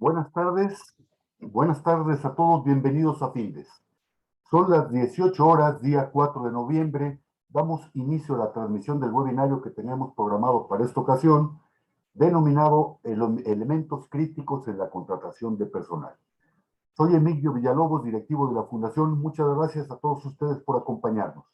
Buenas tardes a todos, bienvenidos a Fides. Son las 18 horas, día 4 de noviembre. Damos inicio a la transmisión del webinario que teníamos programado para esta ocasión, denominado Elementos Críticos en la Contratación de Personal. Soy Emigdio Villalobos, directivo de la Fundación. Muchas gracias a todos ustedes por acompañarnos.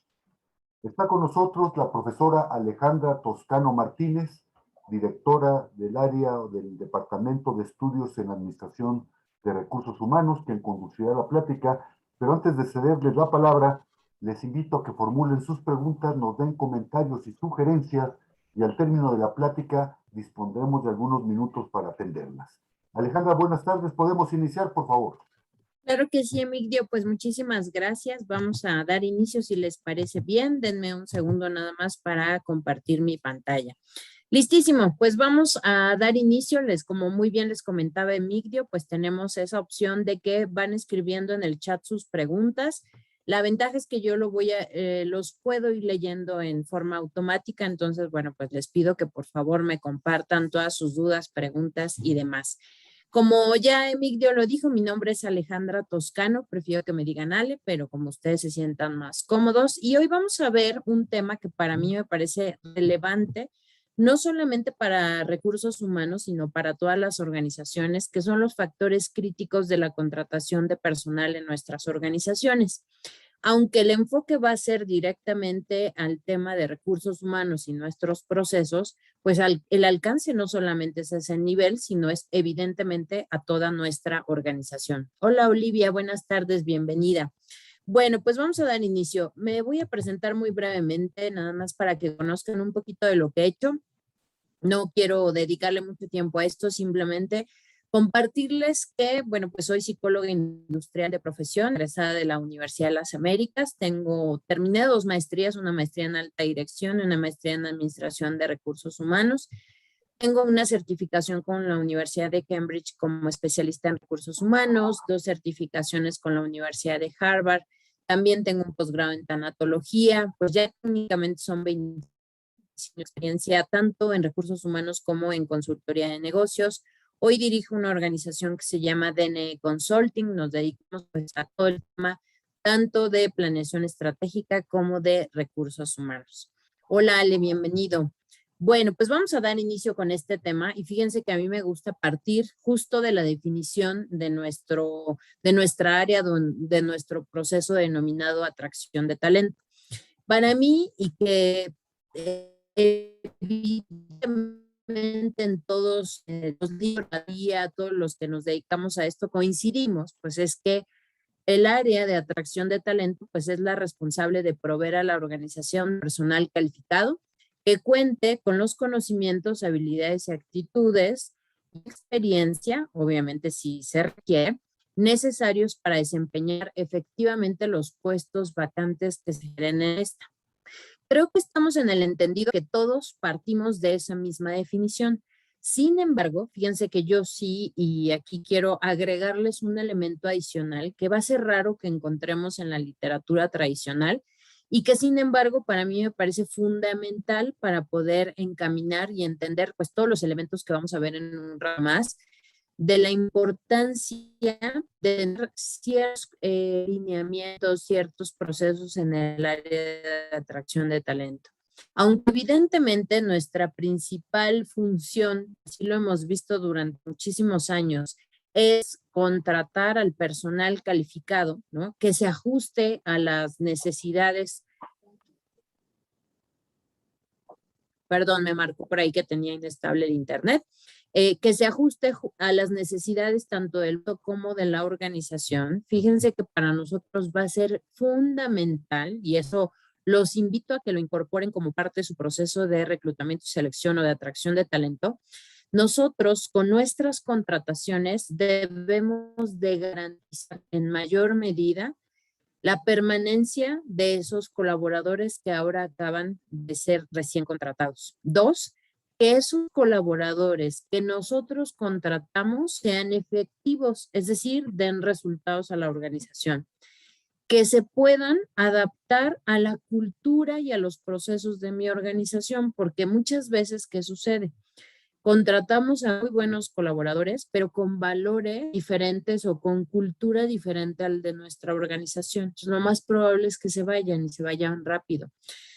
Está con nosotros la profesora Alejandra Toscano Martínez, directora del área del Departamento de Estudios en Administración de Recursos Humanos, quien conducirá la plática. Pero antes de cederles la palabra, les invito a que formulen sus preguntas, nos den comentarios y sugerencias, y al término de la plática dispondremos de algunos minutos para atenderlas. Alejandra, buenas tardes. ¿Podemos iniciar, por favor? Claro que sí, Emigdio, pues muchísimas gracias. Vamos a dar inicio si les parece bien. Denme un segundo nada más para compartir mi pantalla. Listísimo, pues vamos a dar inicio. Como muy bien les comentaba Emigdio, pues tenemos esa opción de que van escribiendo en el chat sus preguntas. La ventaja es que yo los puedo ir leyendo en forma automática. Entonces, bueno, pues les pido que por favor me compartan todas sus dudas, preguntas y demás. Como ya Emigdio lo dijo, mi nombre es Alejandra Toscano, prefiero que me digan Ale, pero como ustedes se sientan más cómodos. Y hoy vamos a ver un tema que para mí me parece relevante, no solamente para recursos humanos, sino para todas las organizaciones, que son los factores críticos de la contratación de personal en nuestras organizaciones. Aunque el enfoque va a ser directamente al tema de recursos humanos y nuestros procesos, pues el alcance no solamente es a ese nivel, sino es evidentemente a toda nuestra organización. Hola Olivia, buenas tardes, bienvenida. Bueno, pues vamos a dar inicio. Me voy a presentar muy brevemente, nada más para que conozcan un poquito de lo que he hecho. No quiero dedicarle mucho tiempo a esto, simplemente compartirles que, bueno, pues soy psicóloga industrial de profesión, egresada de la Universidad de las Américas. Terminé 2 maestrías, una maestría en alta dirección y una maestría en administración de recursos humanos. Tengo una certificación con la Universidad de Cambridge como especialista en recursos humanos, 2 certificaciones con la Universidad de Harvard. También tengo un posgrado en tanatología, pues ya técnicamente son 20 experiencia tanto en recursos humanos como en consultoría de negocios. Hoy dirijo una organización que se llama DNE Consulting. Nos dedicamos pues, a todo el tema tanto de planeación estratégica como de recursos humanos. Hola Ale, bienvenido. Bueno, pues vamos a dar inicio con este tema y fíjense que a mí me gusta partir justo de la definición de nuestra área, de nuestro proceso denominado atracción de talento. Para mí, y que evidentemente en todos los días, todos los que nos dedicamos a esto coincidimos, pues es que el área de atracción de talento pues es la responsable de proveer a la organización personal calificado que cuente con los conocimientos, habilidades y actitudes y experiencia, obviamente si se requiere, necesarios para desempeñar efectivamente los puestos vacantes que se generen en esta. Creo que estamos en el entendido que todos partimos de esa misma definición. Sin embargo, fíjense que yo sí, y aquí quiero agregarles un elemento adicional que va a ser raro que encontremos en la literatura tradicional y que sin embargo para mí me parece fundamental para poder encaminar y entender pues todos los elementos que vamos a ver en un rato más de la importancia de tener ciertos lineamientos, ciertos procesos en el área de atracción de talento. Aunque evidentemente nuestra principal función, así lo hemos visto durante muchísimos años, es contratar al personal calificado, ¿no? Que se ajuste a las necesidades. Perdón, me marcó por ahí que tenía inestable el internet. Que se ajuste a las necesidades tanto del como de la organización. Fíjense que para nosotros va a ser fundamental y eso los invito a que lo incorporen como parte de su proceso de reclutamiento y selección o de atracción de talento. Nosotros con nuestras contrataciones debemos de garantizar en mayor medida la permanencia de esos colaboradores que ahora acaban de ser recién contratados. 2, que esos colaboradores que nosotros contratamos sean efectivos, es decir, den resultados a la organización, que se puedan adaptar a la cultura y a los procesos de mi organización, porque muchas veces, ¿qué sucede? Contratamos a muy buenos colaboradores, pero con valores diferentes o con cultura diferente al de nuestra organización. Entonces, lo más probable es que se vayan y se vayan rápido.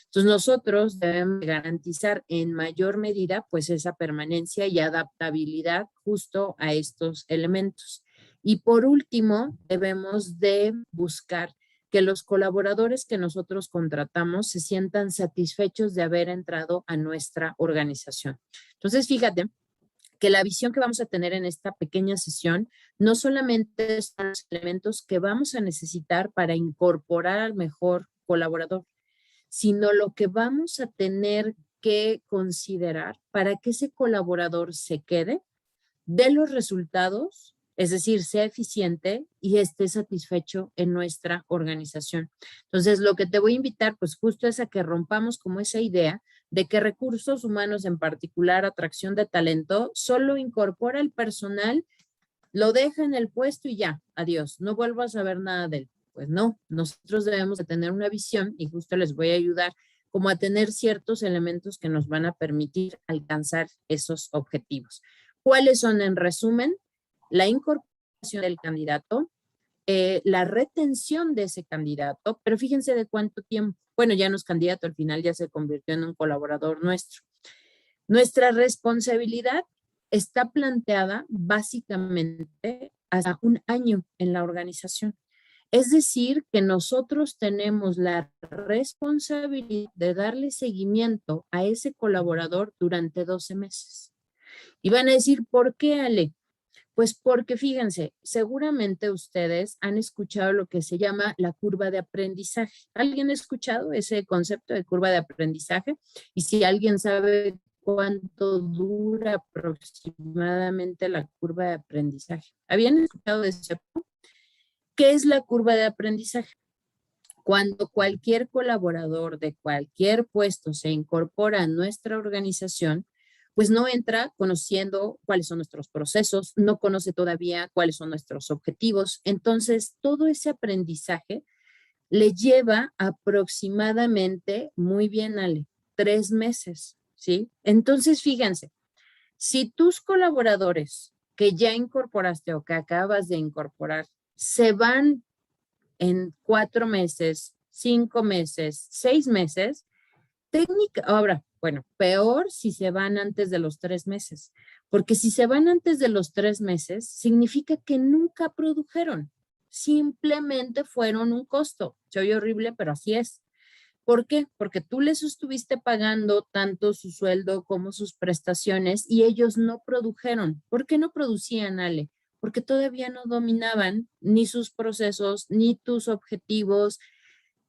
Entonces, nosotros debemos garantizar en mayor medida, pues, esa permanencia y adaptabilidad justo a estos elementos. Y por último, debemos de buscar que los colaboradores que nosotros contratamos se sientan satisfechos de haber entrado a nuestra organización. Entonces, fíjate que la visión que vamos a tener en esta pequeña sesión no solamente son los elementos que vamos a necesitar para incorporar al mejor colaborador, sino lo que vamos a tener que considerar para que ese colaborador se quede, dé los resultados, es decir, sea eficiente y esté satisfecho en nuestra organización. Entonces, lo que te voy a invitar, pues justo es a que rompamos como esa idea de que recursos humanos, en particular atracción de talento, solo incorpora el personal, lo deja en el puesto y ya, adiós, no vuelvo a saber nada de él. Pues no, nosotros debemos de tener una visión y justo les voy a ayudar como a tener ciertos elementos que nos van a permitir alcanzar esos objetivos. ¿Cuáles son en resumen? La incorporación del candidato, la retención de ese candidato, pero fíjense de cuánto tiempo. Bueno, ya no es candidato, al final ya se convirtió en un colaborador nuestro. Nuestra responsabilidad está planteada básicamente hasta 1 año en la organización. Es decir, que nosotros tenemos la responsabilidad de darle seguimiento a ese colaborador durante 12 meses. Y van a decir, ¿por qué, Ale? Pues porque fíjense, seguramente ustedes han escuchado lo que se llama la curva de aprendizaje. ¿Alguien ha escuchado ese concepto de curva de aprendizaje? Y si alguien sabe cuánto dura aproximadamente la curva de aprendizaje. ¿Habían escuchado de eso? ¿Qué es la curva de aprendizaje? Cuando cualquier colaborador de cualquier puesto se incorpora a nuestra organización, pues no entra conociendo cuáles son nuestros procesos, no conoce todavía cuáles son nuestros objetivos. Entonces, todo ese aprendizaje le lleva aproximadamente, muy bien, Ale, 3 meses, ¿sí? Entonces, fíjense, si tus colaboradores que ya incorporaste o que acabas de incorporar se van en 4 meses, 5 meses, 6 meses, ahora, bueno, peor si se van antes de los 3 meses, porque si se van antes de los 3 meses, significa que nunca produjeron, simplemente fueron un costo. Se oye horrible, pero así es. ¿Por qué? Porque tú les estuviste pagando tanto su sueldo como sus prestaciones y ellos no produjeron. ¿Por qué no producían, Ale? Porque todavía no dominaban ni sus procesos, ni tus objetivos,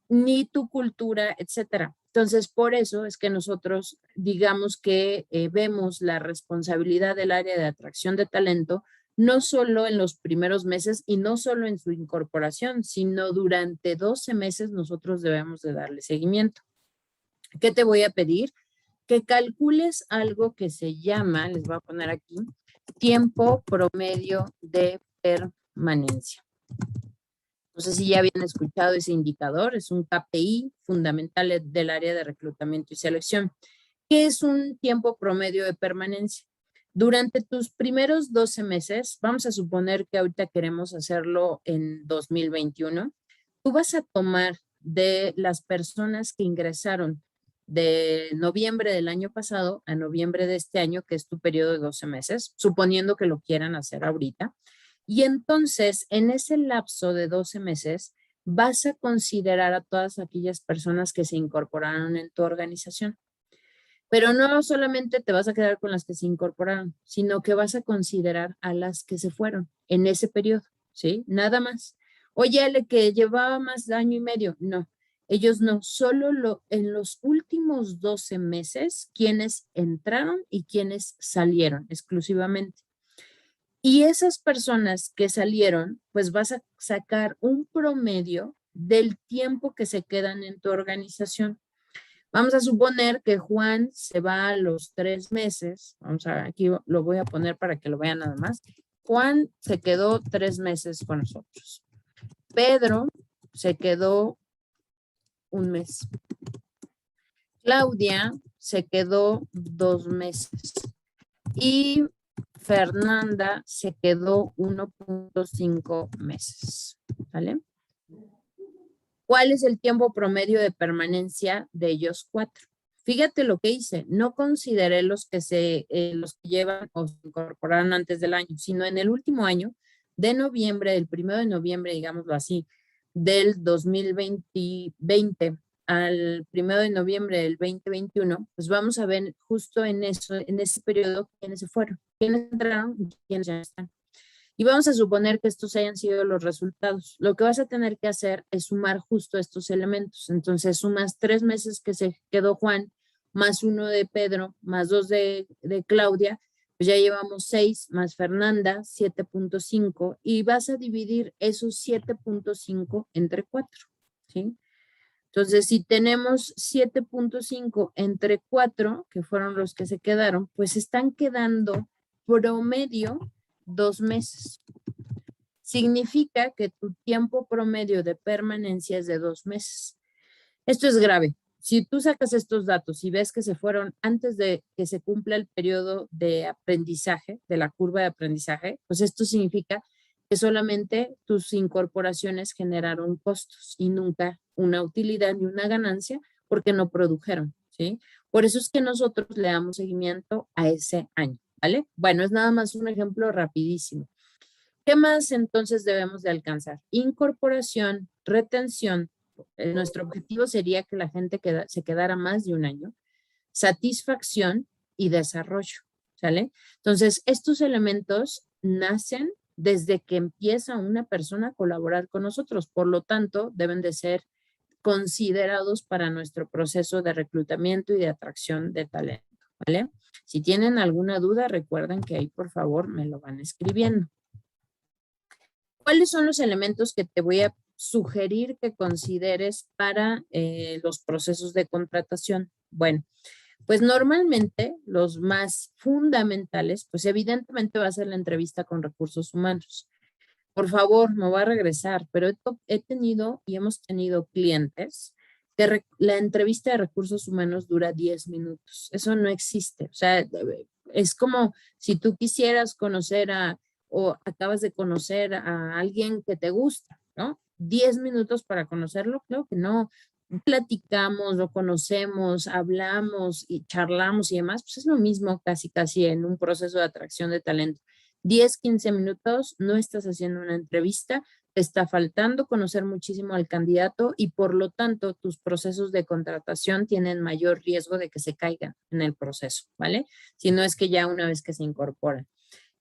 ni tu cultura, etcétera. Entonces, por eso es que nosotros digamos que vemos la responsabilidad del área de atracción de talento no solo en los primeros meses y no solo en su incorporación, sino durante 12 meses nosotros debemos de darle seguimiento. ¿Qué te voy a pedir? Que calcules algo que se llama, les voy a poner aquí, tiempo promedio de permanencia. No sé si ya habían escuchado ese indicador, es un KPI fundamental del área de reclutamiento y selección. ¿Qué es un tiempo promedio de permanencia? Durante tus primeros 12 meses, vamos a suponer que ahorita queremos hacerlo en 2021, tú vas a tomar de las personas que ingresaron de noviembre del año pasado a noviembre de este año, que es tu periodo de 12 meses, suponiendo que lo quieran hacer ahorita. Y entonces, en ese lapso de 12 meses, vas a considerar a todas aquellas personas que se incorporaron en tu organización. Pero no solamente te vas a quedar con las que se incorporaron, sino que vas a considerar a las que se fueron en ese periodo, ¿sí? Nada más. Oye, Ale, que llevaba más de año y medio. No, ellos no, solo en los últimos 12 meses, quienes entraron y quienes salieron exclusivamente. Y esas personas que salieron, pues vas a sacar un promedio del tiempo que se quedan en tu organización. Vamos a suponer que Juan se va a los 3 meses. Vamos a, aquí lo voy a poner para que lo vean nada más. Juan se quedó 3 meses con nosotros. Pedro se quedó 1 mes. Claudia se quedó 2 meses. y Fernanda se quedó 1.5 meses, ¿vale? ¿Cuál es el tiempo promedio de permanencia de ellos 4? Fíjate lo que hice, no consideré los que llevan o se incorporaron antes del año, sino en el último año de noviembre, el 1 de noviembre, digámoslo así, del 2020 al 1 de noviembre del 2021, pues vamos a ver justo en ese periodo quiénes se fueron, quiénes entraron y quiénes ya están. Y vamos a suponer que estos hayan sido los resultados. Lo que vas a tener que hacer es sumar justo estos elementos. Entonces sumas 3 meses que se quedó Juan, más 1 de Pedro, más 2 de Claudia, pues ya llevamos 6, más Fernanda, 7.5, y vas a dividir esos 7.5 entre 4, ¿sí? Entonces, si tenemos 7.5 entre 4, que fueron los que se quedaron, pues están quedando promedio 2 meses. Significa que tu tiempo promedio de permanencia es de 2 meses. Esto es grave. Si tú sacas estos datos y ves que se fueron antes de que se cumpla el periodo de aprendizaje, de la curva de aprendizaje, pues esto significa que solamente tus incorporaciones generaron costos y nunca una utilidad ni una ganancia porque no produjeron, ¿sí? Por eso es que nosotros le damos seguimiento a ese año, ¿vale? Bueno, es nada más un ejemplo rapidísimo. ¿Qué más entonces debemos de alcanzar? Incorporación, retención. Nuestro objetivo sería que la gente se quedara más de un año. Satisfacción y desarrollo, ¿sale? Entonces, estos elementos nacen desde que empieza una persona a colaborar con nosotros. Por lo tanto, deben de ser considerados para nuestro proceso de reclutamiento y de atracción de talento, ¿vale? Si tienen alguna duda, recuerden que ahí, por favor, me lo van escribiendo. ¿Cuáles son los elementos que te voy a sugerir que consideres para los procesos de contratación? Bueno, pues normalmente los más fundamentales, pues evidentemente va a ser la entrevista con recursos humanos. Por favor, me voy a regresar, pero he tenido y hemos tenido clientes que la entrevista de recursos humanos dura 10 minutos. Eso no existe. O sea, es como si tú quisieras conocer o acabas de conocer a alguien que te gusta, ¿no? 10 minutos para conocerlo, creo que no. Platicamos, lo conocemos, hablamos y charlamos y demás, pues es lo mismo casi en un proceso de atracción de talento. 10, 15 minutos, no estás haciendo una entrevista, te está faltando conocer muchísimo al candidato y por lo tanto tus procesos de contratación tienen mayor riesgo de que se caigan en el proceso, ¿vale? Si no es que ya una vez que se incorporan.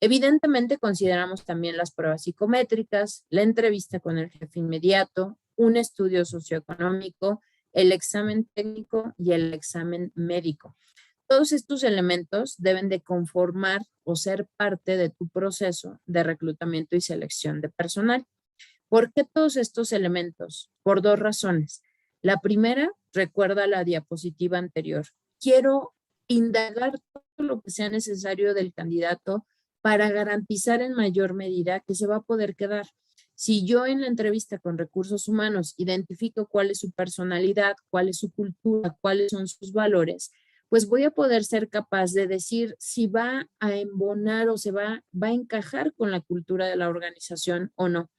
Evidentemente consideramos también las pruebas psicométricas, la entrevista con el jefe inmediato, un estudio socioeconómico, el examen técnico y el examen médico. Todos estos elementos deben de conformar o ser parte de tu proceso de reclutamiento y selección de personal. ¿Por qué todos estos elementos? Por 2 razones. La primera, recuerda la diapositiva anterior. Quiero indagar todo lo que sea necesario del candidato para garantizar en mayor medida que se va a poder quedar. Si yo en la entrevista con recursos humanos identifico cuál es su personalidad, cuál es su cultura, cuáles son sus valores, pues voy a poder ser capaz de decir si va a embonar o va a encajar con la cultura de la organización o no.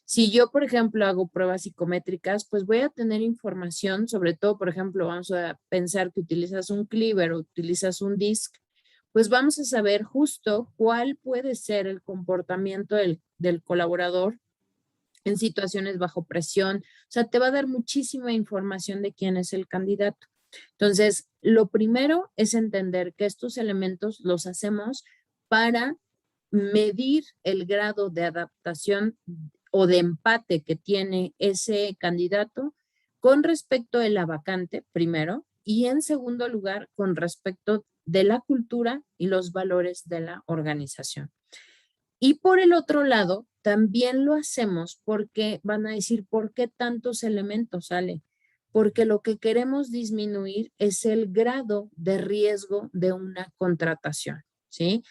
Si yo, por ejemplo, hago pruebas psicométricas, pues voy a tener información, sobre todo, por ejemplo, vamos a pensar que utilizas un cleaver o utilizas un disc, pues vamos a saber justo cuál puede ser el comportamiento del colaborador en situaciones bajo presión. O sea, te va a dar muchísima información de quién es el candidato. Entonces, lo primero es entender que estos elementos los hacemos para medir el grado de adaptación o de empate que tiene ese candidato con respecto de la vacante, primero, y en segundo lugar, con respecto de la cultura y los valores de la organización. Y por el otro lado, también lo hacemos porque van a decir, ¿por qué tantos elementos sale? Porque lo que queremos disminuir es el grado de riesgo de una contratación, ¿sí?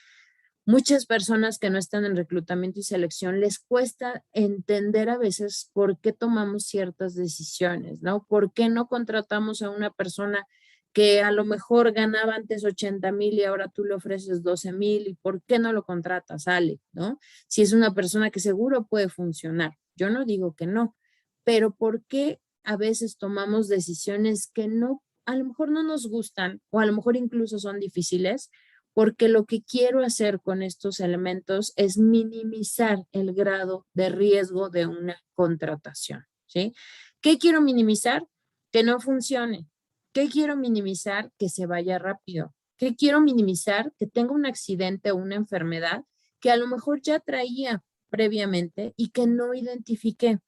Muchas personas que no están en reclutamiento y selección les cuesta entender a veces por qué tomamos ciertas decisiones, ¿no? ¿Por qué no contratamos a una persona que a lo mejor ganaba antes 80,000 y ahora tú le ofreces 12,000, ¿y por qué no lo contratas? Sale, ¿no? Si es una persona que seguro puede funcionar. Yo no digo que no, pero ¿por qué a veces tomamos decisiones que no, a lo mejor no nos gustan o a lo mejor incluso son difíciles? Porque lo que quiero hacer con estos elementos es minimizar el grado de riesgo de una contratación, ¿sí? ¿Qué quiero minimizar? Que no funcione. ¿Qué quiero minimizar? Que se vaya rápido. ¿Qué quiero minimizar? Que tenga un accidente o una enfermedad que a lo mejor ya traía previamente y que no identifiqué.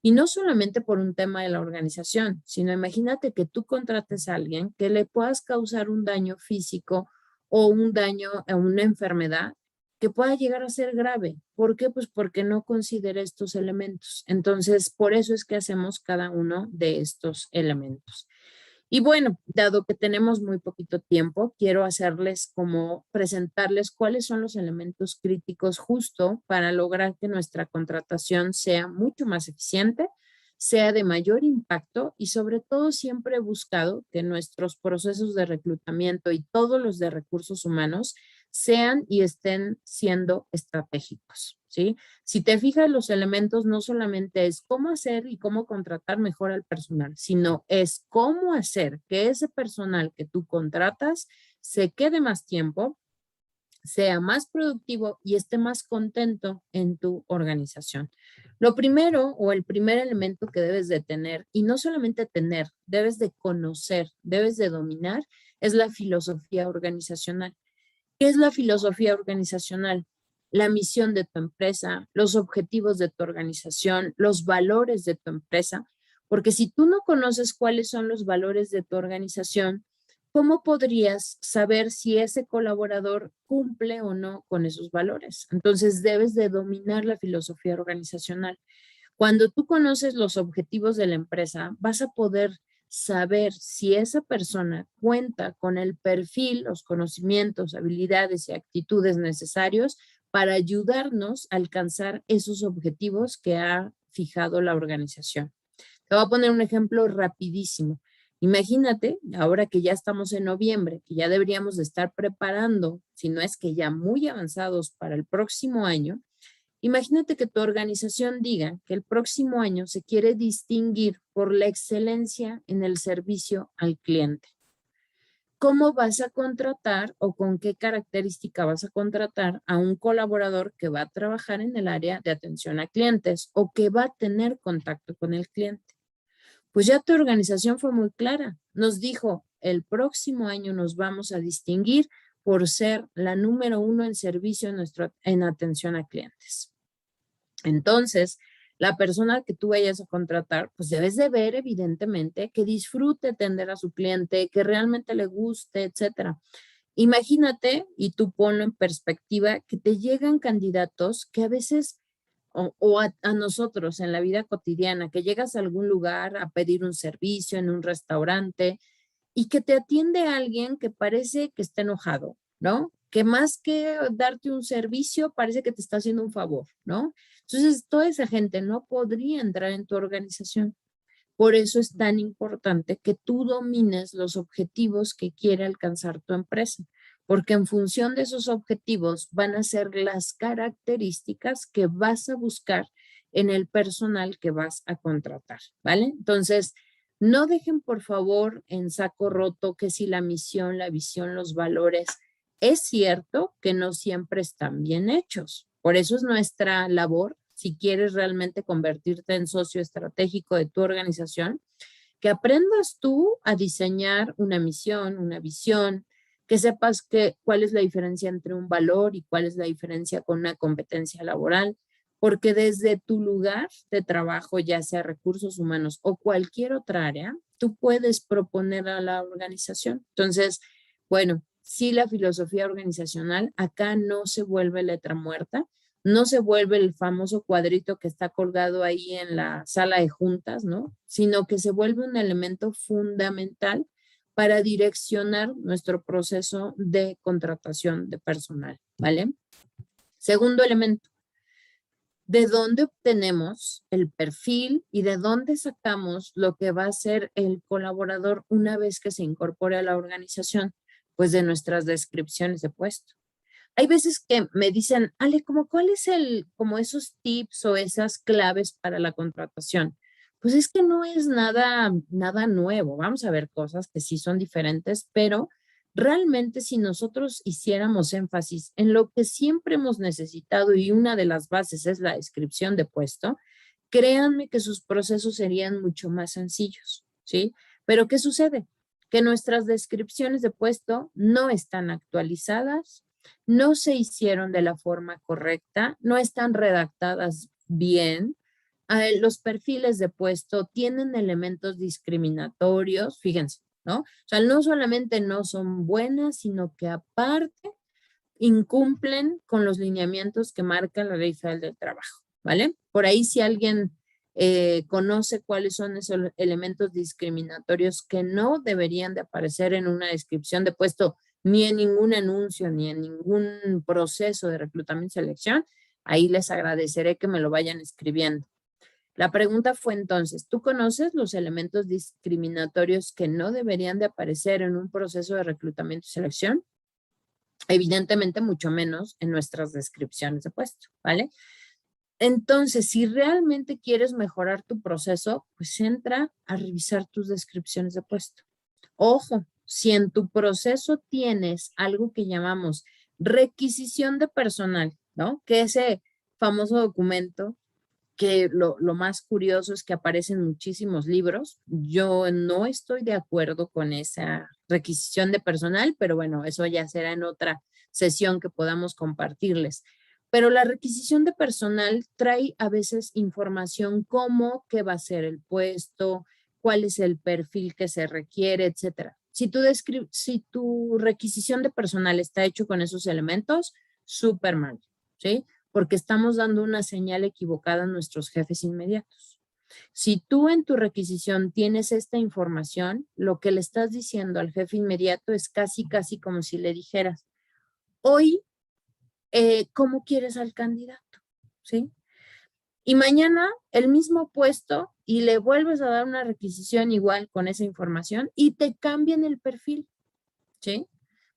Y no solamente por un tema de la organización, sino imagínate que tú contrates a alguien que le puedas causar un daño físico o un daño a una enfermedad que pueda llegar a ser grave. ¿Por qué? Pues porque no considera estos elementos. Entonces, por eso es que hacemos cada uno de estos elementos. Y bueno, dado que tenemos muy poquito tiempo, quiero hacerles como presentarles cuáles son los elementos críticos justo para lograr que nuestra contratación sea mucho más eficiente, sea de mayor impacto y sobre todo siempre he buscado que nuestros procesos de reclutamiento y todos los de recursos humanos sean y estén siendo estratégicos, ¿sí? Si te fijas, los elementos no solamente es cómo hacer y cómo contratar mejor al personal, sino es cómo hacer que ese personal que tú contratas se quede más tiempo, sea más productivo y esté más contento en tu organización. Lo primero o el primer elemento que debes de tener, y no solamente tener, debes de conocer, debes de dominar, es la filosofía organizacional. ¿Qué es la filosofía organizacional? La misión de tu empresa, los objetivos de tu organización, los valores de tu empresa, porque si tú no conoces cuáles son los valores de tu organización, ¿cómo podrías saber si ese colaborador cumple o no con esos valores? Entonces debes de dominar la filosofía organizacional. Cuando tú conoces los objetivos de la empresa, vas a poder saber si esa persona cuenta con el perfil, los conocimientos, habilidades y actitudes necesarios para ayudarnos a alcanzar esos objetivos que ha fijado la organización. Te voy a poner un ejemplo rapidísimo. Imagínate, ahora que ya estamos en noviembre, que ya deberíamos de estar preparando, si no es que ya muy avanzados para el próximo año. Imagínate que tu organización diga que el próximo año se quiere distinguir por la excelencia en el servicio al cliente. ¿Cómo vas a contratar o con qué característica vas a contratar a un colaborador que va a trabajar en el área de atención a clientes o que va a tener contacto con el cliente? Pues ya tu organización fue muy clara. Nos dijo, el próximo año nos vamos a distinguir por ser la número 1 en servicio en atención a clientes. Entonces, la persona que tú vayas a contratar, pues debes de ver evidentemente que disfrute atender a su cliente, que realmente le guste, etcétera. Imagínate, y tú ponlo en perspectiva, que te llegan candidatos que a veces, o a nosotros en la vida cotidiana, que llegas a algún lugar a pedir un servicio en un restaurante y que te atiende alguien que parece que está enojado, ¿no? Que más que darte un servicio, parece que te está haciendo un favor, ¿no? Entonces, toda esa gente no podría entrar en tu organización. Por eso es tan importante que tú domines los objetivos que quiere alcanzar tu empresa, porque en función de esos objetivos van a ser las características que vas a buscar en el personal que vas a contratar, ¿vale? Entonces, no dejen por favor en saco roto que si la misión, la visión, los valores, es cierto que no siempre están bien hechos. Por eso es nuestra labor, si quieres realmente convertirte en socio estratégico de tu organización, que aprendas tú a diseñar una misión, una visión, que sepas cuál es la diferencia entre un valor y cuál es la diferencia con una competencia laboral, porque desde tu lugar de trabajo, ya sea recursos humanos o cualquier otra área, tú puedes proponer a la organización. Entonces, bueno, sí, la filosofía organizacional acá no se vuelve letra muerta, no se vuelve el famoso cuadrito que está colgado ahí en la sala de juntas, ¿no? Sino que se vuelve un elemento fundamental para direccionar nuestro proceso de contratación de personal, ¿vale? Segundo elemento, ¿De dónde obtenemos el perfil y de dónde sacamos lo que va a ser el colaborador una vez que se incorpore a la organización? Pues de nuestras descripciones de puesto. Hay veces que me dicen, Ale, ¿cuál es como esos tips o esas claves para la contratación? Pues es que no es nada nuevo. Vamos a ver cosas que sí son diferentes, pero realmente si nosotros hiciéramos énfasis en lo que siempre hemos necesitado y una de las bases es la descripción de puesto, créanme que sus procesos serían mucho más sencillos, ¿sí? Pero ¿qué sucede? Que nuestras descripciones de puesto no están actualizadas, no se hicieron de la forma correcta, no están redactadas bien. Los perfiles de puesto tienen elementos discriminatorios, fíjense, ¿no? O sea, no solamente no son buenas, sino que aparte incumplen con los lineamientos que marca la Ley Federal del Trabajo, ¿vale? Por ahí si alguien conoce cuáles son esos elementos discriminatorios que no deberían de aparecer en una descripción de puesto, ni en ningún anuncio, ni en ningún proceso de reclutamiento y selección, ahí les agradeceré que me lo vayan escribiendo. La pregunta fue entonces, ¿tú conoces los elementos discriminatorios que no deberían de aparecer en un proceso de reclutamiento y selección? Evidentemente, mucho menos en nuestras descripciones de puesto, ¿vale? Entonces, si realmente quieres mejorar tu proceso, pues entra a revisar tus descripciones de puesto. Ojo, si en tu proceso tienes algo que llamamos requisición de personal, ¿no? Que ese famoso documento que lo más curioso es que aparecen muchísimos libros. Yo no estoy de acuerdo con esa requisición de personal, pero bueno, eso ya será en otra sesión que podamos compartirles. Pero la requisición de personal trae a veces información como qué va a ser el puesto, cuál es el perfil que se requiere, etcétera. Si tu requisición de personal está hecho con esos elementos, súper mal, ¿sí? Porque estamos dando una señal equivocada a nuestros jefes inmediatos. Si tú en tu requisición tienes esta información, lo que le estás diciendo al jefe inmediato es casi como si le dijeras, hoy, ¿cómo quieres al candidato? ¿Sí? Y mañana el mismo puesto y le vuelves a dar una requisición igual con esa información y te cambian el perfil, ¿sí?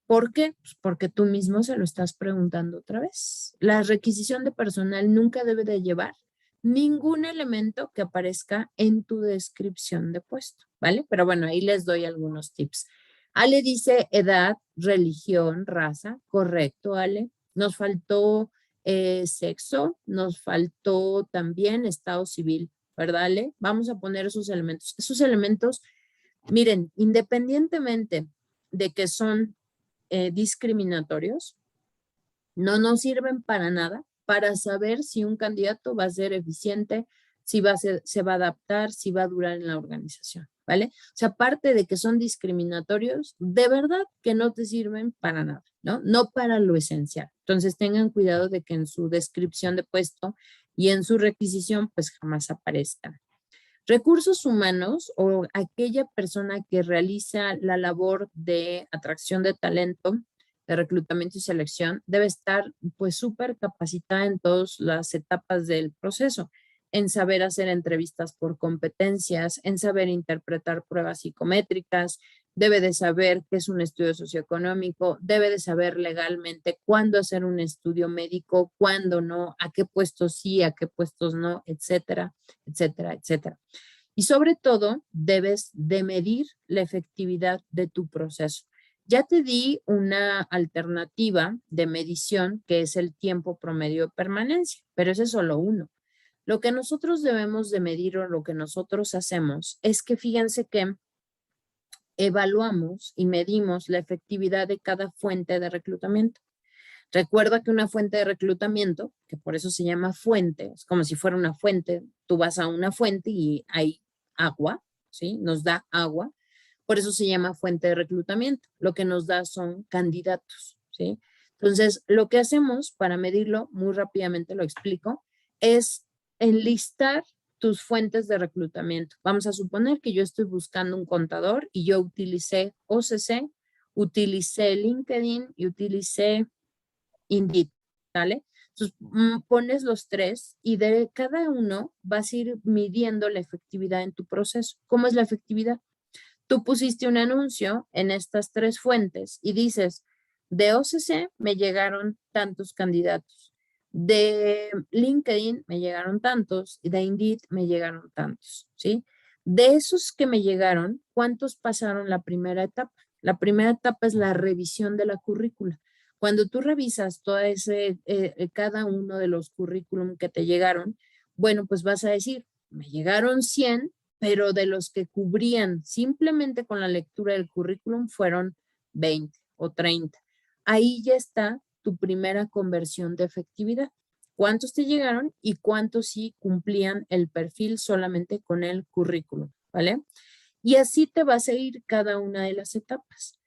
¿Por qué? Pues porque tú mismo se lo estás preguntando otra vez. La requisición de personal nunca debe de llevar ningún elemento que aparezca en tu descripción de puesto, ¿vale? Pero bueno, ahí les doy algunos tips. Ale dice edad, religión, raza. Correcto, Ale. Nos faltó sexo, nos faltó también estado civil, ¿verdad, Ale? Vamos a poner esos elementos. Esos elementos, miren, independientemente de que son discriminatorios, no nos sirven para nada para saber si un candidato va a ser eficiente, si se va a adaptar, si va a durar en la organización, ¿vale? O sea, aparte de que son discriminatorios, de verdad que no te sirven para nada, ¿no? No para lo esencial. Entonces tengan cuidado de que en su descripción de puesto y en su requisición, pues jamás aparezcan. Recursos humanos o aquella persona que realiza la labor de atracción de talento, de reclutamiento y selección, debe estar pues súper capacitada en todas las etapas del proceso, en saber hacer entrevistas por competencias, en saber interpretar pruebas psicométricas, debe de saber qué es un estudio socioeconómico, debe de saber legalmente cuándo hacer un estudio médico, cuándo no, a qué puestos sí, a qué puestos no, etcétera, etcétera, etcétera. Y sobre todo, debes de medir la efectividad de tu proceso. Ya te di una alternativa de medición que es el tiempo promedio de permanencia, pero ese es solo uno. Lo que nosotros debemos de medir o lo que nosotros hacemos es que fíjense que evaluamos y medimos la efectividad de cada fuente de reclutamiento. Recuerda que una fuente de reclutamiento, que por eso se llama fuente, es como si fuera una fuente, tú vas a una fuente y hay agua, ¿sí? Nos da agua, por eso se llama fuente de reclutamiento. Lo que nos da son candidatos, ¿sí? Entonces, lo que hacemos para medirlo, muy rápidamente lo explico, es enlistar tus fuentes de reclutamiento. Vamos a suponer que yo estoy buscando un contador y yo utilicé OCC, utilicé LinkedIn y utilicé Indeed, ¿vale? Entonces, pones los 3 y de cada uno vas a ir midiendo la efectividad en tu proceso. ¿Cómo es la efectividad? Tú pusiste un anuncio en estas 3 fuentes y dices, de OCC me llegaron tantos candidatos, de LinkedIn me llegaron tantos y de Indeed me llegaron tantos, ¿sí? De esos que me llegaron, ¿cuántos pasaron la primera etapa? La primera etapa es la revisión de la currícula. Cuando tú revisas cada uno de los currículum que te llegaron, bueno, pues vas a decir, me llegaron 100, pero de los que cubrían simplemente con la lectura del currículum fueron 20 o 30. Ahí ya está tu primera conversión de efectividad. ¿Cuántos te llegaron y cuántos sí cumplían el perfil solamente con el currículum? ¿Vale? Y así te vas a ir cada una de las etapas.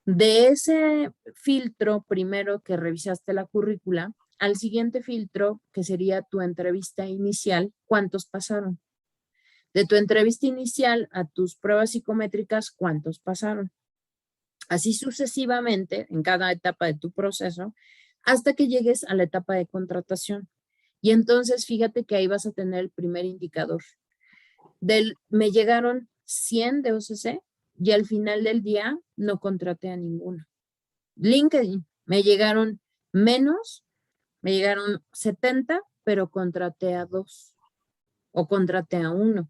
De ese filtro primero que revisaste la currícula, al siguiente filtro, que sería tu entrevista inicial, ¿cuántos pasaron? De tu entrevista inicial a tus pruebas psicométricas, ¿cuántos pasaron? Así sucesivamente en cada etapa de tu proceso, hasta que llegues a la etapa de contratación. Y entonces fíjate que ahí vas a tener el primer indicador. Me llegaron 100 de OCC y al final del día no contraté a ninguno. LinkedIn, me llegaron menos, me llegaron 70, pero contraté a 2 o contraté a 1.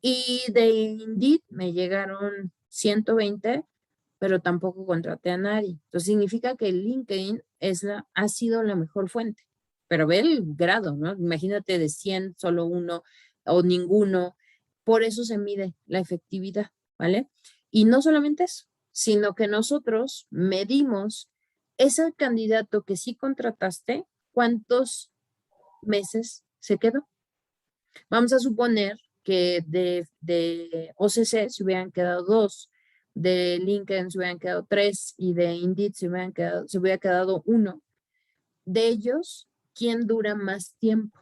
Y de Indeed me llegaron 120, pero tampoco contraté a nadie. Entonces significa que LinkedIn ha sido la mejor fuente. Pero ve el grado, ¿no? Imagínate de 100, solo uno o ninguno. Por eso se mide la efectividad, ¿vale? Y no solamente eso, sino que nosotros medimos ese candidato que sí contrataste, ¿cuántos meses se quedó? Vamos a suponer que de OCC se hubieran quedado 2, de LinkedIn se hubieran quedado 3 y de Indeed se hubiera quedado 1. De ellos, ¿quién dura más tiempo?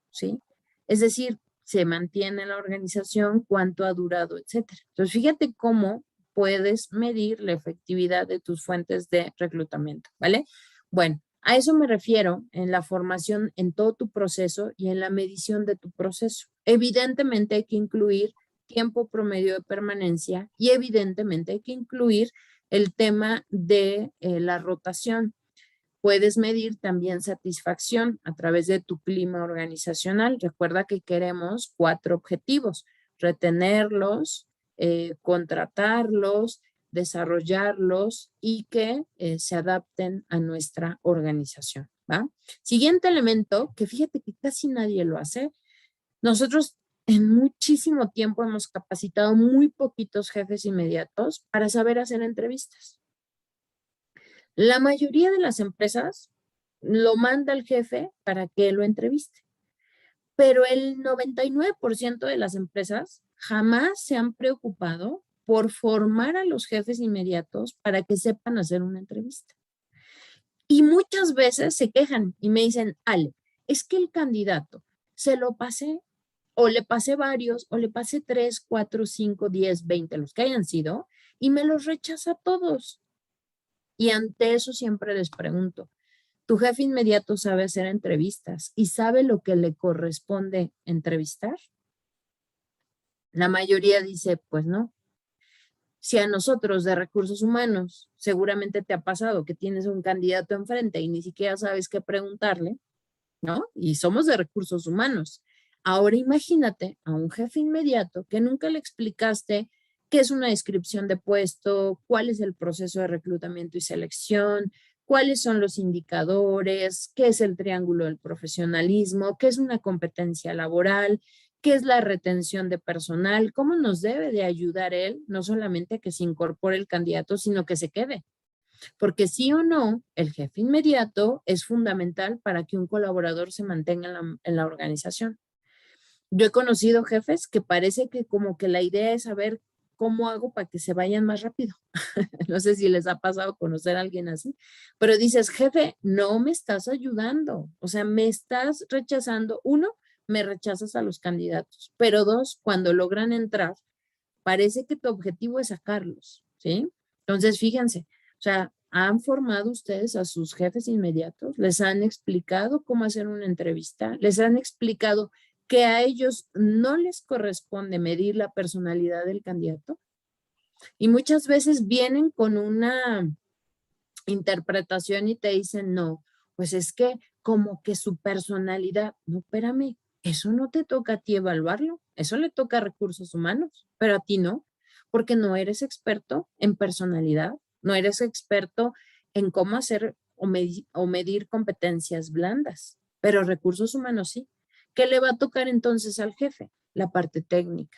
¿Sí? Es decir, se mantiene la organización, cuánto ha durado, etcétera. Entonces, fíjate cómo puedes medir la efectividad de tus fuentes de reclutamiento, ¿vale? Bueno, a eso me refiero en la formación en todo tu proceso y en la medición de tu proceso. Evidentemente hay que incluir tiempo promedio de permanencia y evidentemente hay que incluir el tema de la rotación. Puedes medir también satisfacción a través de tu clima organizacional. Recuerda que queremos 4 objetivos: retenerlos, contratarlos, desarrollarlos y que se adapten a nuestra organización, ¿va? Siguiente elemento, que fíjate que casi nadie lo hace. Nosotros en muchísimo tiempo hemos capacitado muy poquitos jefes inmediatos para saber hacer entrevistas. La mayoría de las empresas lo manda el jefe para que lo entreviste, pero el 99% de las empresas jamás se han preocupado por formar a los jefes inmediatos para que sepan hacer una entrevista. Y muchas veces se quejan y me dicen, Ale, es que el candidato se lo pasé o le pasé varios o le pasé 3, 4, 5, 10, 20, los que hayan sido, y me los rechaza todos. Y ante eso siempre les pregunto, ¿tu jefe inmediato sabe hacer entrevistas y sabe lo que le corresponde entrevistar? La mayoría dice, pues no. Si a nosotros de recursos humanos seguramente te ha pasado que tienes un candidato enfrente y ni siquiera sabes qué preguntarle, ¿no? Y somos de recursos humanos. Ahora imagínate a un jefe inmediato que nunca le explicaste qué es una descripción de puesto, cuál es el proceso de reclutamiento y selección, cuáles son los indicadores, qué es el triángulo del profesionalismo, qué es una competencia laboral, qué es la retención de personal, cómo nos debe de ayudar él, no solamente a que se incorpore el candidato, sino que se quede. Porque sí o no, el jefe inmediato es fundamental para que un colaborador se mantenga en la organización. Yo he conocido jefes que parece que como que la idea es saber cómo hago para que se vayan más rápido. No sé si les ha pasado conocer a alguien así, pero dices, jefe, no me estás ayudando. O sea, me estás rechazando. 1, me rechazas a los candidatos, pero 2, cuando logran entrar, parece que tu objetivo es sacarlos, ¿sí? Entonces, fíjense, o sea, ¿Han formado ustedes a sus jefes inmediatos? ¿Les han explicado cómo hacer una entrevista? ¿Les han explicado que a ellos no les corresponde medir la personalidad del candidato? Y muchas veces vienen con una interpretación y te dicen, no, pues es que como que su personalidad, no, espérame, eso no te toca a ti evaluarlo, eso le toca a recursos humanos, pero a ti no, porque no eres experto en personalidad, no eres experto en cómo hacer o medir competencias blandas, pero recursos humanos sí. ¿Qué le va a tocar entonces al jefe? La parte técnica.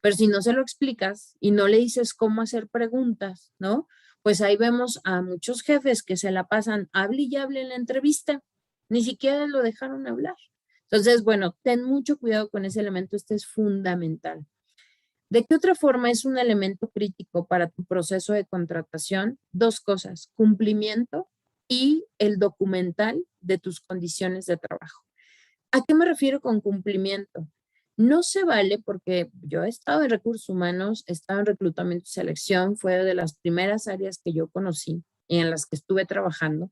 Pero si no se lo explicas y no le dices cómo hacer preguntas, ¿no? Pues ahí vemos a muchos jefes que se la pasan hable y hable en la entrevista, ni siquiera lo dejaron hablar. Entonces, bueno, ten mucho cuidado con ese elemento, este es fundamental. ¿De qué otra forma es un elemento crítico para tu proceso de contratación? Dos cosas, cumplimiento y el documental de tus condiciones de trabajo. ¿A qué me refiero con cumplimiento? No se vale porque yo he estado en recursos humanos, he estado en reclutamiento y selección, fue de las primeras áreas que yo conocí y en las que estuve trabajando.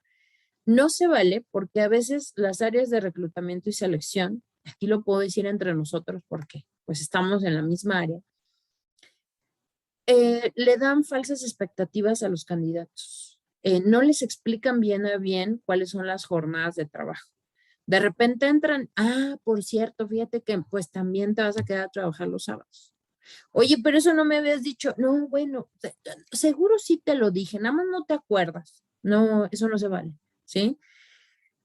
No se vale porque a veces las áreas de reclutamiento y selección, aquí lo puedo decir entre nosotros porque pues estamos en la misma área, le dan falsas expectativas a los candidatos. No les explican bien a bien cuáles son las jornadas de trabajo. De repente entran, por cierto, fíjate que pues también te vas a quedar a trabajar los sábados. Oye, pero eso no me habías dicho. No, bueno, seguro sí te lo dije, nada más no te acuerdas. No, eso no se vale, ¿sí?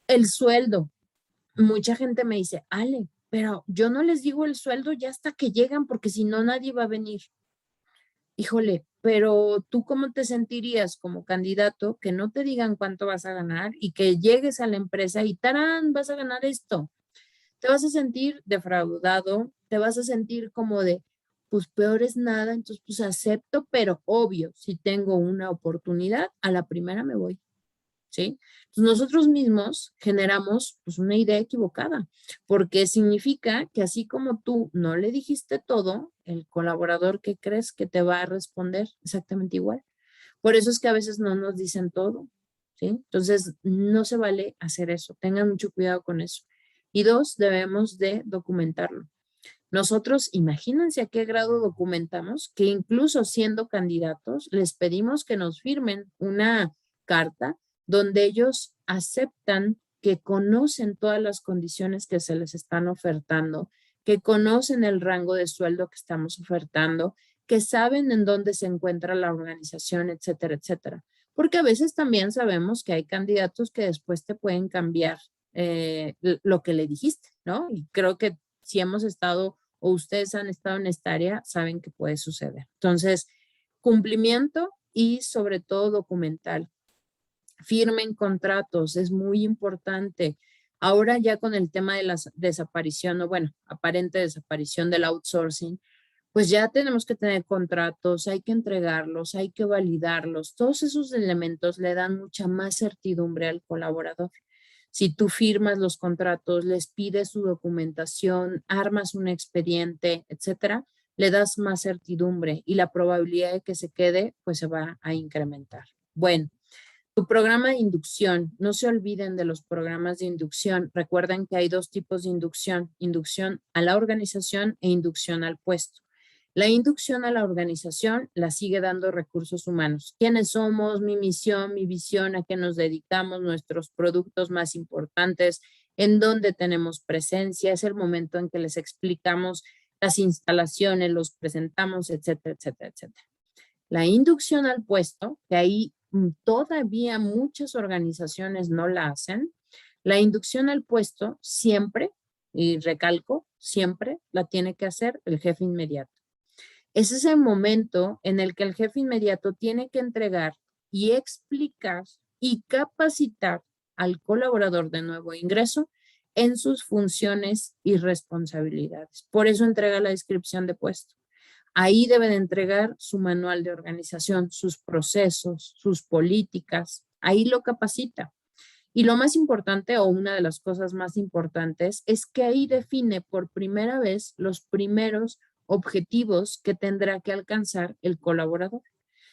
El sueldo. Mucha gente me dice, Ale, pero yo no les digo el sueldo ya hasta que llegan porque si no nadie va a venir. Híjole, pero tú cómo te sentirías como candidato que no te digan cuánto vas a ganar y que llegues a la empresa y tarán, vas a ganar esto. Te vas a sentir defraudado, te vas a sentir como de, pues peor es nada, entonces pues acepto, pero obvio, si tengo una oportunidad, a la primera me voy. ¿Sí? Entonces nosotros mismos generamos pues, una idea equivocada, porque significa que así como tú no le dijiste todo, el colaborador que crees que te va a responder exactamente igual. Por eso es que a veces no nos dicen todo, ¿sí? Entonces no se vale hacer eso, tengan mucho cuidado con eso. Y dos, debemos de documentarlo. Nosotros, imagínense a qué grado documentamos que incluso siendo candidatos, les pedimos que nos firmen una carta donde ellos aceptan que conocen todas las condiciones que se les están ofertando, que conocen el rango de sueldo que estamos ofertando, que saben en dónde se encuentra la organización, etcétera, etcétera. Porque a veces también sabemos que hay candidatos que después te pueden cambiar lo que le dijiste, ¿no? Y creo que si hemos estado o ustedes han estado en esta área, saben que puede suceder. Entonces, cumplimiento y sobre todo documental. Firmen contratos, es muy importante. Ahora ya con el tema de la desaparición, o bueno, aparente desaparición del outsourcing, pues ya tenemos que tener contratos, hay que entregarlos, hay que validarlos. Todos esos elementos le dan mucha más certidumbre al colaborador. Si tú firmas los contratos, les pides su documentación, armas un expediente, etcétera, le das más certidumbre y la probabilidad de que se quede, pues se va a incrementar. Bueno, tu programa de inducción, no se olviden de los programas de inducción. Recuerden que hay dos tipos de inducción, inducción a la organización e inducción al puesto. La inducción a la organización la sigue dando recursos humanos. ¿Quiénes somos? Mi misión, mi visión, a qué nos dedicamos, nuestros productos más importantes, en dónde tenemos presencia. Es el momento en que les explicamos las instalaciones, los presentamos, etcétera, etcétera, etcétera. La inducción al puesto, que ahí todavía muchas organizaciones no la hacen, la inducción al puesto siempre, y recalco, siempre la tiene que hacer el jefe inmediato. Ese es el momento en el que el jefe inmediato tiene que entregar y explicar y capacitar al colaborador de nuevo ingreso en sus funciones y responsabilidades. Por eso entrega la descripción de puesto. Ahí deben entregar su manual de organización, sus procesos, sus políticas. Ahí lo capacita. Y lo más importante, o una de las cosas más importantes, es que ahí define por primera vez los primeros objetivos que tendrá que alcanzar el colaborador.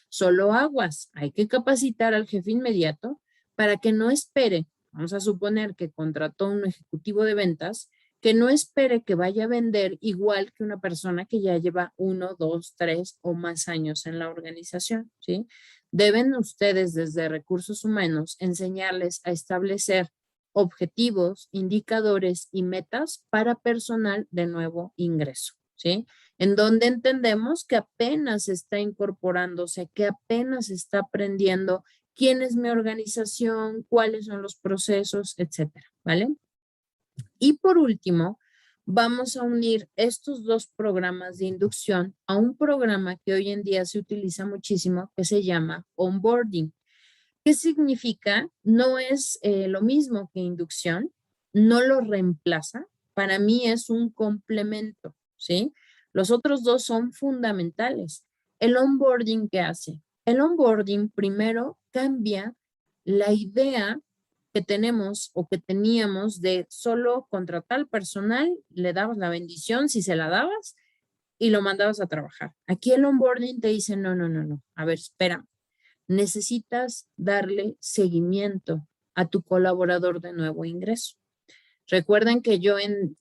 Solo aguas, hay que capacitar al jefe inmediato para que no espere, vamos a suponer que contrató un ejecutivo de ventas, que no espere que vaya a vender igual que una persona que ya lleva 1, 2, 3 o más años en la organización, ¿sí? Deben ustedes desde recursos humanos enseñarles a establecer objetivos, indicadores y metas para personal de nuevo ingreso, ¿sí? En donde entendemos que apenas está incorporándose, que apenas está aprendiendo quién es mi organización, cuáles son los procesos, etcétera, ¿vale? Y por último, vamos a unir estos dos programas de inducción a un programa que hoy en día se utiliza muchísimo que se llama onboarding. ¿Qué significa? No es lo mismo que inducción, no lo reemplaza, para mí es un complemento, ¿sí? Los otros dos son fundamentales. El onboarding, ¿qué hace? El onboarding primero cambia la idea que tenemos o que teníamos de solo contratar al personal, le dabas la bendición si se la dabas y lo mandabas a trabajar. Aquí el onboarding te dice, no, no, no, no, a ver, espera, necesitas darle seguimiento a tu colaborador de nuevo ingreso. Recuerden que yo en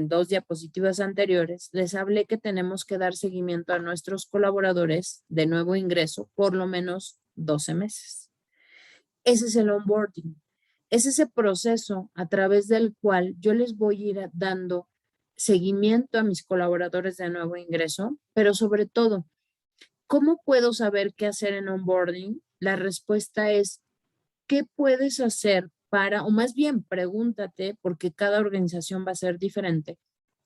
2 diapositivas anteriores les hablé que tenemos que dar seguimiento a nuestros colaboradores de nuevo ingreso por lo menos 12 meses. Ese es el onboarding. Es ese proceso a través del cual yo les voy a ir dando seguimiento a mis colaboradores de nuevo ingreso, pero sobre todo, ¿cómo puedo saber qué hacer en onboarding? La respuesta es, ¿qué puedes hacer para, o más bien pregúntate, porque cada organización va a ser diferente,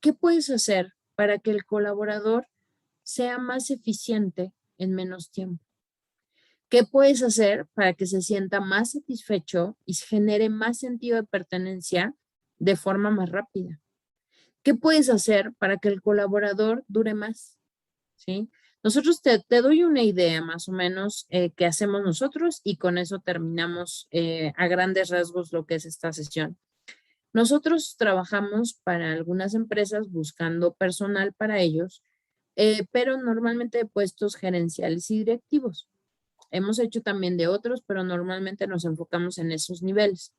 ¿qué puedes hacer para que el colaborador sea más eficiente en menos tiempo? ¿Qué puedes hacer para que se sienta más satisfecho y genere más sentido de pertenencia de forma más rápida? ¿Qué puedes hacer para que el colaborador dure más? ¿Sí? Nosotros te doy una idea más o menos que hacemos nosotros y con eso terminamos a grandes rasgos lo que es esta sesión. Nosotros trabajamos para algunas empresas buscando personal para ellos, pero normalmente de puestos gerenciales y directivos. Hemos hecho también de otros, pero normalmente nos enfocamos en esos niveles.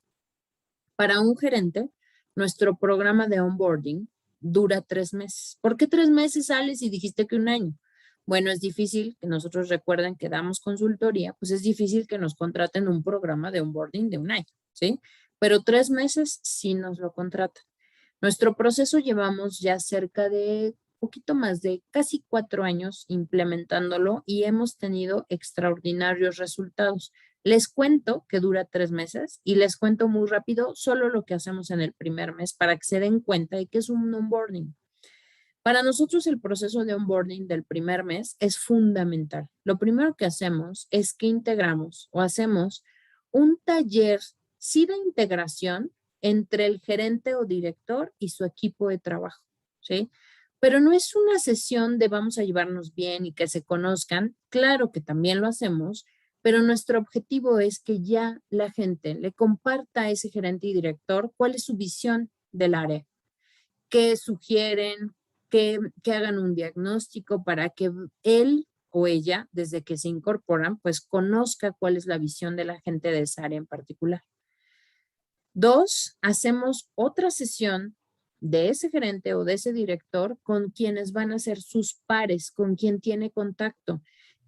Para un gerente, nuestro programa de onboarding dura 3 meses. ¿Por qué 3 meses sales y dijiste que 1 año? Bueno, es difícil que nosotros recuerden que damos consultoría, pues es difícil que nos contraten un programa de onboarding de 1 año, ¿sí? Pero 3 meses sí nos lo contratan. Nuestro proceso llevamos ya cerca de poquito más de casi 4 años implementándolo y hemos tenido extraordinarios resultados. Les cuento que dura 3 meses y les cuento muy rápido solo lo que hacemos en el primer mes para que se den cuenta de que es un onboarding. Para nosotros el proceso de onboarding del primer mes es fundamental. Lo primero que hacemos es que integramos o hacemos un taller, sí de integración entre el gerente o director y su equipo de trabajo, ¿sí? Pero no es una sesión de vamos a llevarnos bien y que se conozcan. Claro que también lo hacemos, pero nuestro objetivo es que ya la gente le comparta a ese gerente y director cuál es su visión del área, qué sugieren, que hagan un diagnóstico para que él o ella, desde que se incorporan, pues conozca cuál es la visión de la gente de esa área en particular. 2, hacemos otra sesión de ese gerente o de ese director con quienes van a ser sus pares, con quien tiene contacto.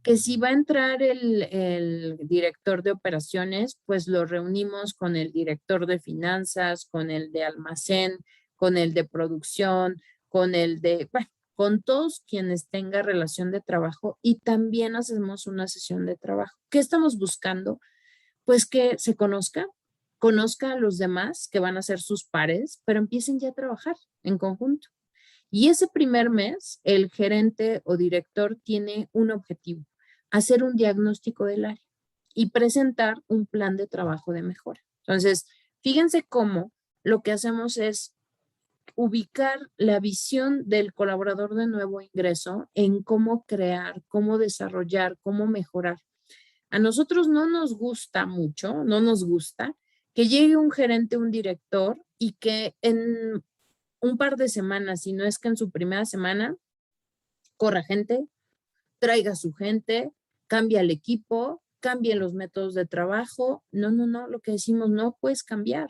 Que si va a entrar el director de operaciones, pues lo reunimos con el director de finanzas, con el de almacén, con el de producción, con el de, bueno, con todos quienes tenga relación de trabajo y también hacemos una sesión de trabajo. ¿Qué estamos buscando? Pues que se conozca a los demás que van a ser sus pares, pero empiecen ya a trabajar en conjunto. Y ese primer mes, el gerente o director tiene un objetivo, hacer un diagnóstico del área y presentar un plan de trabajo de mejora. Entonces, fíjense cómo lo que hacemos es ubicar la visión del colaborador de nuevo ingreso en cómo crear, cómo desarrollar, cómo mejorar. A nosotros no nos gusta mucho, no nos gusta que llegue un gerente, un director y que en un par de semanas, si no es que en su primera semana, corra gente, traiga su gente, cambia el equipo, cambien los métodos de trabajo. No, no, no, lo que decimos no puedes cambiar.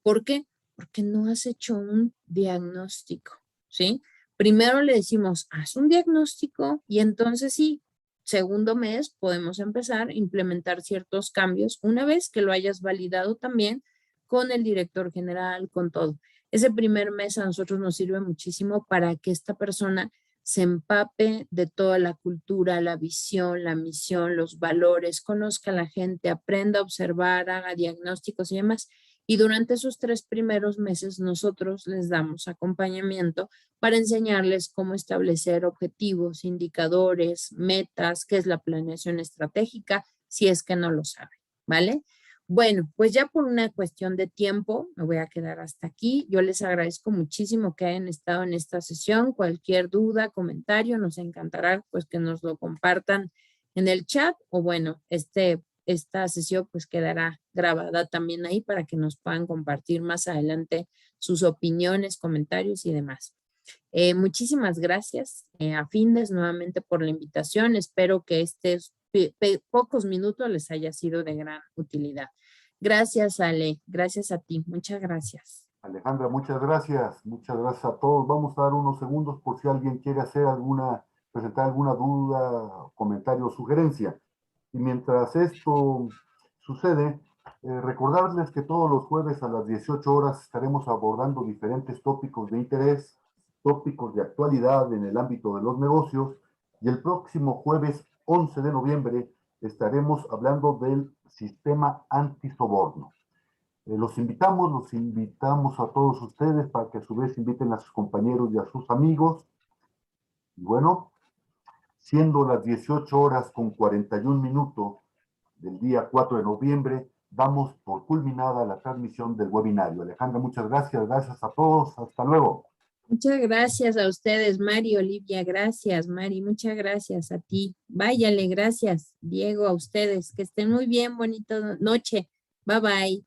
¿Por qué? Porque no has hecho un diagnóstico, ¿sí? Primero le decimos, haz un diagnóstico y entonces sí, segundo mes podemos empezar a implementar ciertos cambios una vez que lo hayas validado también con el director general, con todo. Ese primer mes a nosotros nos sirve muchísimo para que esta persona se empape de toda la cultura, la visión, la misión, los valores, conozca a la gente, aprenda a observar, haga diagnósticos y demás. Y durante esos 3 primeros meses nosotros les damos acompañamiento para enseñarles cómo establecer objetivos, indicadores, metas, qué es la planeación estratégica, si es que no lo saben, ¿vale? Bueno, pues ya por una cuestión de tiempo me voy a quedar hasta aquí. Yo les agradezco muchísimo que hayan estado en esta sesión. Cualquier duda, comentario, nos encantará pues que nos lo compartan en el chat o bueno, esta sesión pues quedará grabada también ahí para que nos puedan compartir más adelante sus opiniones, comentarios y demás. Muchísimas gracias a Findes nuevamente por la invitación. Espero que estos pocos minutos les haya sido de gran utilidad. Gracias, Ale. Gracias a ti. Muchas gracias. Alejandra, muchas gracias. Muchas gracias a todos. Vamos a dar unos segundos por si alguien quiere presentar alguna duda, comentario o sugerencia. Y mientras esto sucede, recordarles que todos los jueves a las 18 horas estaremos abordando diferentes tópicos de interés, tópicos de actualidad en el ámbito de los negocios, y el próximo jueves 11 de noviembre estaremos hablando del sistema antisoborno. Los invitamos a todos ustedes para que a su vez inviten a sus compañeros y a sus amigos. Y bueno, siendo las 18 horas con 41 minutos del día 4 de noviembre, damos por culminada la transmisión del webinario. Alejandra, muchas gracias. Gracias a todos. Hasta luego. Muchas gracias a ustedes, Mari, Olivia. Gracias, Mari. Muchas gracias a ti. Váyale, gracias, Diego, a ustedes. Que estén muy bien. Bonita noche. Bye, bye.